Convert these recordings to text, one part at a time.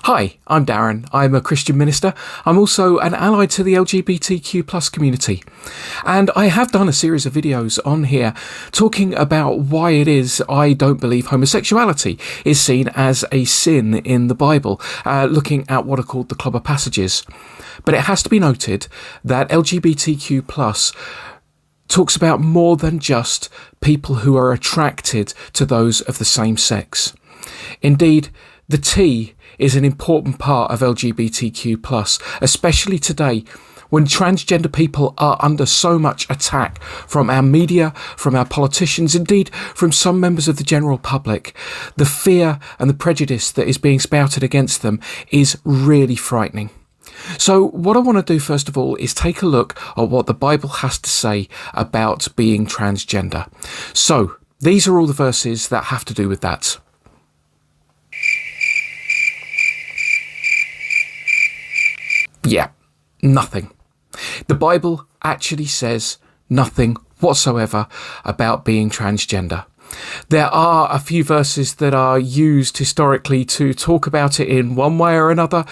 Hi, I'm Darren. I'm a Christian minister. I'm also an ally to the LGBTQ+ community. And I have done a series of videos on here talking about why it is I don't believe homosexuality is seen as a sin in the Bible, looking at what are called the clobber passages. But it has to be noted that LGBTQ+ talks about more than just people who are attracted to those of the same sex. Indeed, the T is an important part of LGBTQ+, especially today when transgender people are under so much attack from our media, from our politicians, indeed from some members of the general public. The fear and the prejudice that is being spouted against them is really frightening. So what I want to do first of all is take a look at what the Bible has to say about being transgender. So these are all the verses that have to do with that. Yeah, nothing. The Bible actually says nothing whatsoever about being transgender. There are a few verses that are used historically to talk about it in one way or another,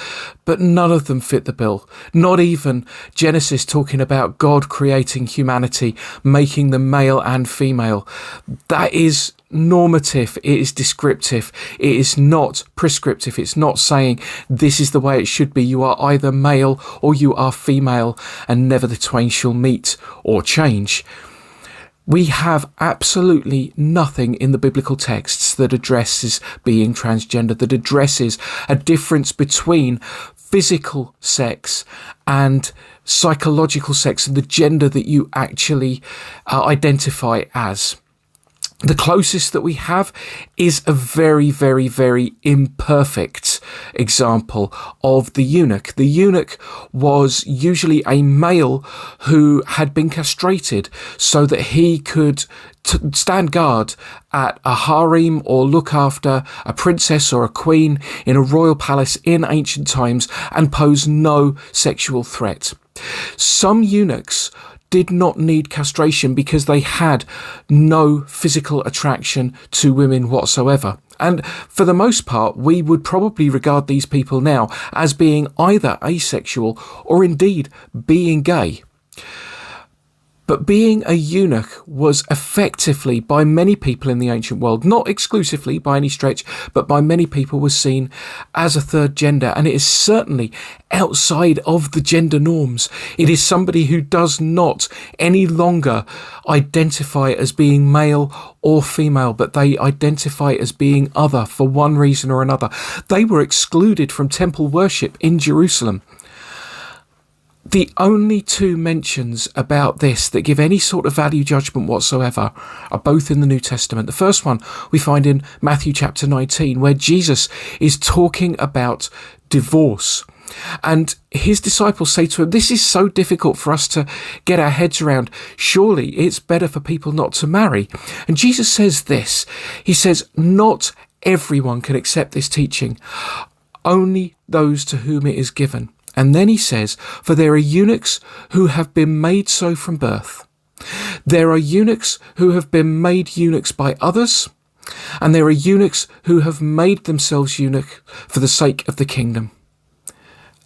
but none of them fit the bill. Not even Genesis talking about God creating humanity, making them male and female. That is normative, it is descriptive, it is not prescriptive. It's not saying this is the way it should be. You are either male or you are female, and never the twain shall meet or change. We have absolutely nothing in the biblical texts that addresses being transgender, that addresses a difference between physical sex and psychological sex and the gender that you actually identify as. The closest that we have is a very, very, very imperfect example of the eunuch. The eunuch was usually a male who had been castrated so that he could stand guard at a harem or look after a princess or a queen in a royal palace in ancient times and pose no sexual threat. Some eunuchs did not need castration because they had no physical attraction to women whatsoever. And for the most part, we would probably regard these people now as being either asexual or indeed being gay. But being a eunuch was effectively, by many people in the ancient world, not exclusively by any stretch, but by many people, was seen as a third gender. And it is certainly outside of the gender norms. It is somebody who does not any longer identify as being male or female, but they identify as being other for one reason or another. They were excluded from temple worship in Jerusalem. The only two mentions about this that give any sort of value judgment whatsoever are both in the New Testament. The first one we find in Matthew chapter 19, where Jesus is talking about divorce. And his disciples say to him, this is so difficult for us to get our heads around. Surely it's better for people not to marry. And Jesus says this. He says, not everyone can accept this teaching, only those to whom it is given. And then he says, for there are eunuchs who have been made so from birth. There are eunuchs who have been made eunuchs by others. And there are eunuchs who have made themselves eunuch for the sake of the kingdom.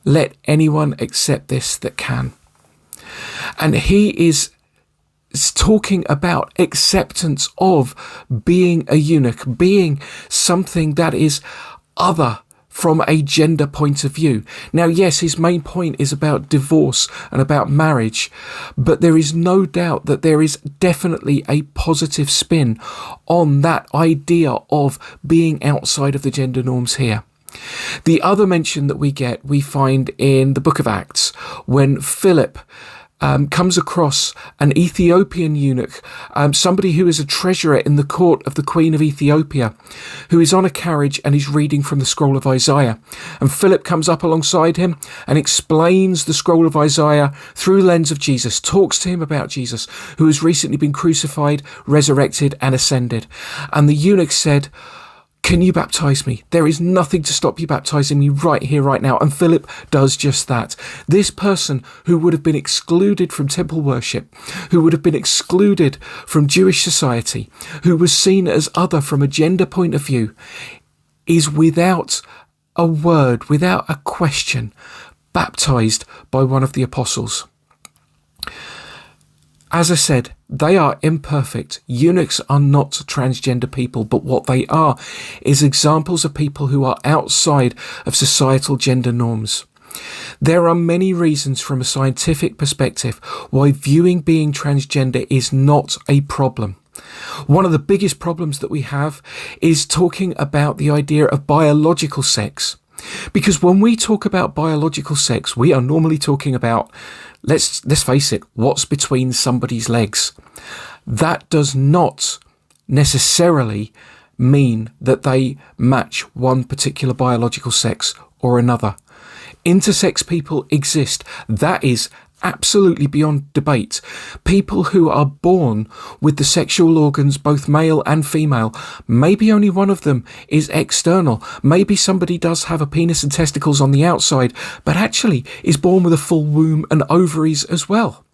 Let anyone accept this that can. And he is talking about acceptance of being a eunuch, being something that is other from a gender point of view. Now, yes, his main point is about divorce and about marriage, but there is no doubt that there is definitely a positive spin on that idea of being outside of the gender norms here. The other mention that we find in the book of Acts, when Philip comes across an Ethiopian eunuch, somebody who is a treasurer in the court of the Queen of Ethiopia, who is on a carriage and is reading from the scroll of Isaiah. And Philip comes up alongside him and explains the scroll of Isaiah through the lens of Jesus, talks to him about Jesus, who has recently been crucified, resurrected, and ascended. And the eunuch said, can you baptize me? There is nothing to stop you baptizing me right here, right now. And Philip does just that. This person who would have been excluded from temple worship, who would have been excluded from Jewish society, who was seen as other from a gender point of view, is without a word, without a question, baptized by one of the apostles. As I said, they are imperfect. Eunuchs are not transgender people, but what they are is examples of people who are outside of societal gender norms. There are many reasons from a scientific perspective why viewing being transgender is not a problem. One of the biggest problems that we have is talking about the idea of biological sex. Because when we talk about biological sex, we are normally talking about, let's face it, what's between somebody's legs. That does not necessarily mean that they match one particular biological sex or another. Intersex people exist. That is absolutely beyond debate. People who are born with the sexual organs, both male and female, maybe only one of them is external. Maybe somebody does have a penis and testicles on the outside, but actually is born with a full womb and ovaries as well.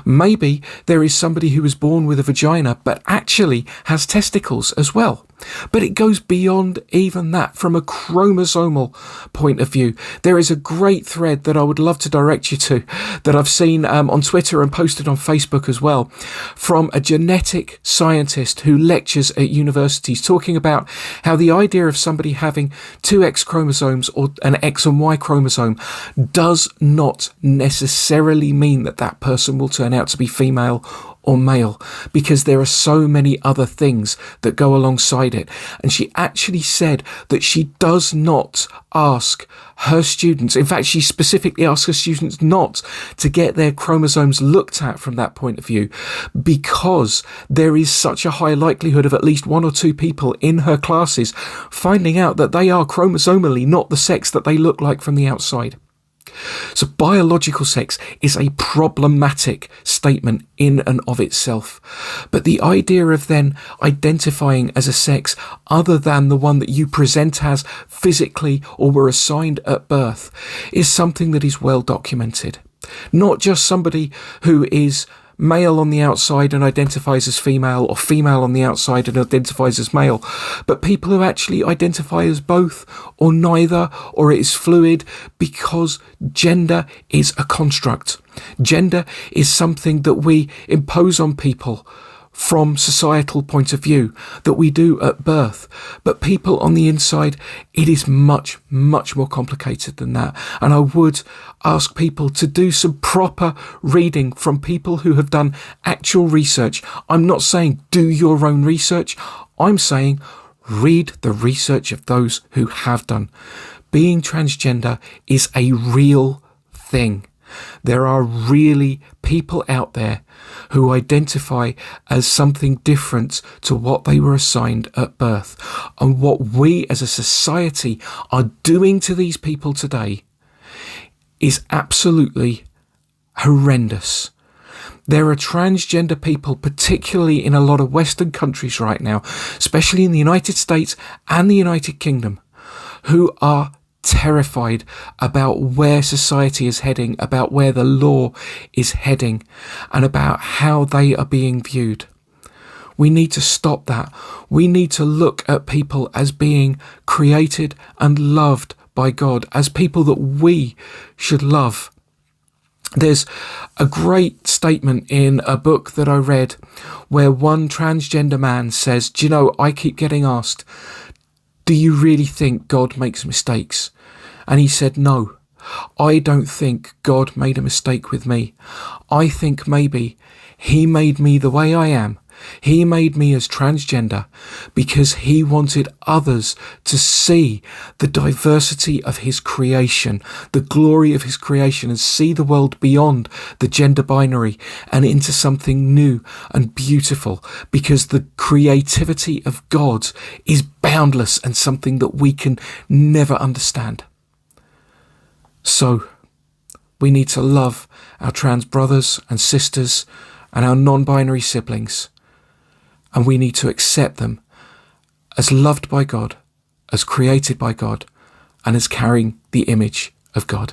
Maybe there is somebody who was born with a vagina but actually has testicles as well. But it goes beyond even that from a chromosomal point of view. There is a great thread that I would love to direct you to that I've seen on Twitter and posted on Facebook as well, from a genetic scientist who lectures at universities, talking about how the idea of somebody having two X chromosomes or an X and Y chromosome does not necessarily mean that that person will turn out to be female or male, because there are so many other things that go alongside it. And she actually said that she does not ask her students, in fact she specifically asks her students not to get their chromosomes looked at from that point of view, because there is such a high likelihood of at least one or two people in her classes finding out that they are chromosomally not the sex that they look like from the outside. So biological sex is a problematic statement in and of itself. But the idea of then identifying as a sex other than the one that you present as physically or were assigned at birth is something that is well documented. Not just somebody who is male on the outside and identifies as female, or female on the outside and identifies as male, but people who actually identify as both or neither, or it is fluid, because gender is a construct. Gender is something that we impose on people from societal point of view, that we do at birth. But people on the inside, it is much, much more complicated than that. And I would ask people to do some proper reading from people who have done actual research. I'm not saying do your own research. I'm saying read the research of those who have done. Being transgender is a real thing. There are really people out there who identify as something different to what they were assigned at birth. And what we as a society are doing to these people today is absolutely horrendous. There are transgender people, particularly in a lot of Western countries right now, especially in the United States and the United Kingdom, who are terrified about where society is heading, about where the law is heading, and about how they are being viewed. We need to stop that. We need to look at people as being created and loved by God, as people that we should love. There's a great statement in a book that I read where one transgender man says, "Do you know, I keep getting asked, do you really think God makes mistakes?" And he said, "No, I don't think God made a mistake with me. I think maybe he made me the way I am. He made me as transgender because he wanted others to see the diversity of his creation, the glory of his creation, and see the world beyond the gender binary and into something new and beautiful, because the creativity of God is boundless and something that we can never understand." So we need to love our trans brothers and sisters and our non-binary siblings, and we need to accept them as loved by God, as created by God, and as carrying the image of God.